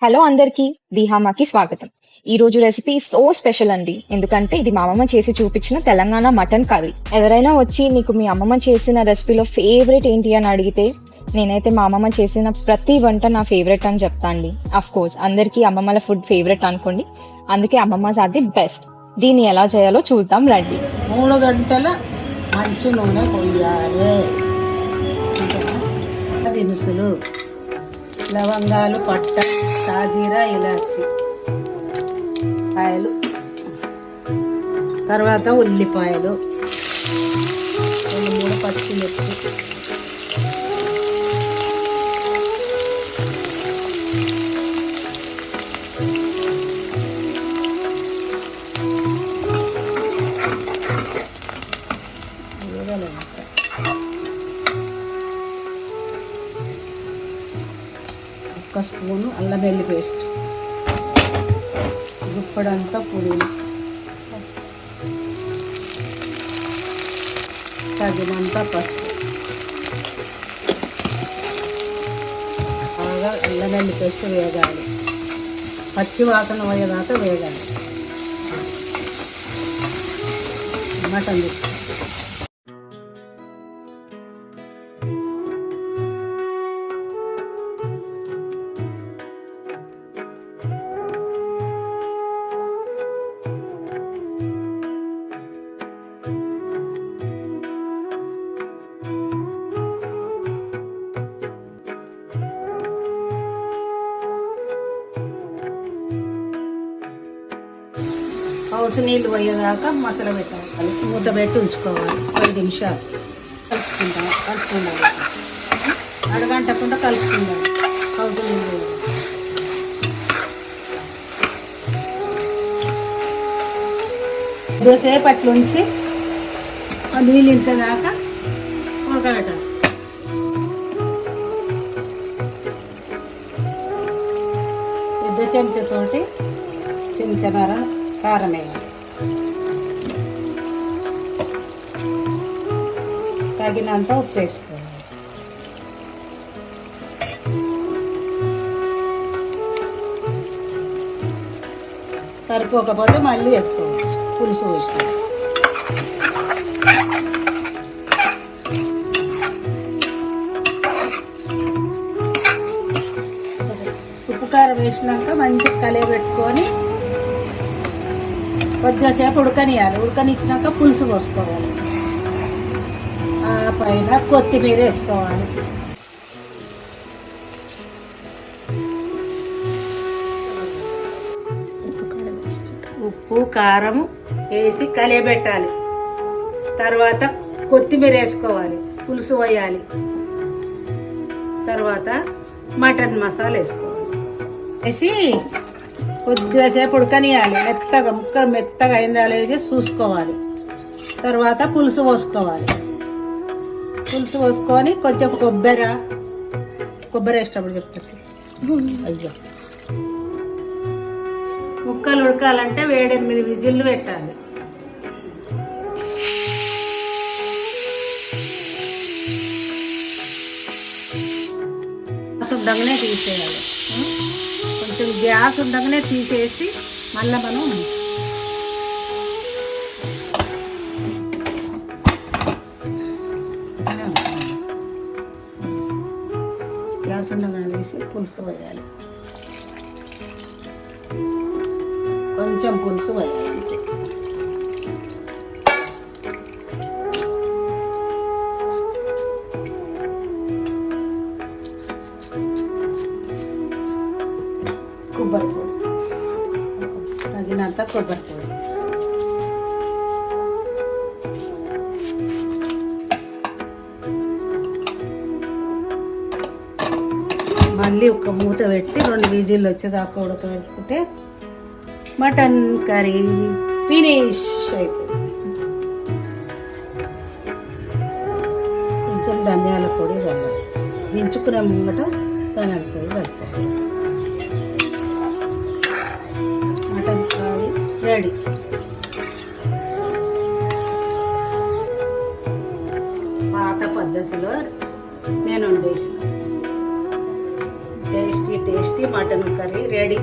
Hello అందరికీ దీహామాకి స్వాగతం. ఈ రోజు రెసిపీ సో స్పెషల్ అండి. ఎందుకంటే ఇది మా అమ్మమ్మ చేసి చూపించిన తెలంగాణ మటన్ కర్రీ. ఎవరైనా వచ్చి నీకు మీ అమ్మమ్మ చేసిన రెసిపీలో ఫేవరెట్ ఏంటి అని అడిగితే నేనైతే మా అమ్మమ్మ చేసిన ప్రతి వంట నా ఫేవరెట్ అని చెప్తా అండి. అఫ్ కోర్స్ అందరికీ అమ్మమ్మల ఫుడ్ ఫేవరెట్ అనుకోండి. అందుకే అమ్మమ్మస్ ఆర్ ది బెస్ట్. దీన్ని ఎలా చేయాలో చూద్దాం రండి. 3 గంటల మంచి నూనె పోయాలి. దినుసులు, లవంగాలు, పట్ట, సాజీరా, ఇలాచి కాయలు, తర్వాత ఉల్లిపాయలు, 2-3 పచ్చిమిర్చి, ఒక స్పూను అల్లం వెల్లి పేస్ట్, గుప్పడంతా పుదీనా, తగినంత పసుపు. బాగా అల్లం వెల్లి పేస్ట్ వేగాలి, పచ్చి వాసన పోయేదాకా వేగాలి. మటన్ హౌస్ నీళ్ళు పోయేదాకా మసాలా పెట్టాలి. మూత పెట్టి ఉంచుకోవాలి 10 నిమిషాలు. కలుపుకుండాలి, అడగంటకుండా కలుపుకుండాలి. హౌస్ నీళ్ళు కొద్దిసేపు అట్లా ఉంచి ఆ నీళ్ళు ఇంతదాకా ఉడకబెట్టాలి. పెద్ద చెంచాతోటి చెంచాన్నర కారం వేయాలి, తగినంత ఉప్పు వేసుకోవాలి. సరిపోకపోతే మళ్ళీ వేసుకోవచ్చు. పులుసు పోసి ఉప్పు కారం వేసినాక మంచిగా కలియబెట్టుకొని కొద్దిసేపు ఉడకనియాలి. ఉడకనిచ్చినాక పులుసు పోసుకోవాలి. ఆ పైన కొత్తిమీర వేసుకోవాలి. ఉప్పు కారం వేసి కలియబెట్టాలి. తర్వాత కొత్తిమీర వేసుకోవాలి, పులుసు పోయాలి. తర్వాత మటన్ మసాలా వేసుకోవాలి. వేసి కొద్దిసేపు ఉడకనియాలి. మెత్తగా ముక్క మెత్తగా అయిందా లేదో చూసుకోవాలి. తర్వాత పులుసు పోసుకోవాలి. పులుసు పోసుకొని కొంచెం కొబ్బరి వేసేటప్పుడు చెప్తాను. అయ్యో, ముక్కలు ఉడకాలంటే 7-8 విజిల్లు పెట్టాలి. ఉండగానే తీసేయాలి. కొంచెం గ్యాస్ ఉండగానే తీసేసి మళ్ళీ మనం గ్యాస్ ఉండగానే తీసి పులుసు వేయాలి. కొంచెం పులుసు వేయాలి. కొబ్బరి పొడి, తగినంత కొబ్బరి పొడి, మళ్ళీ ఒక మూత పెట్టి 2 విజిల్లు వచ్చేదాకా ఉడకబెట్టుకుంటే మటన్ కర్రీ ఫినిష్ అయిపోయింది. కొంచెం ధనియాల పొడి చల్లాలి. దించుకునే ముంగట ధనియాల పొడి కలుపుకోవాలి. Mutton curry ready. పాత పద్ధతిలో నేను వండేసిన tasty tasty mutton curry ready.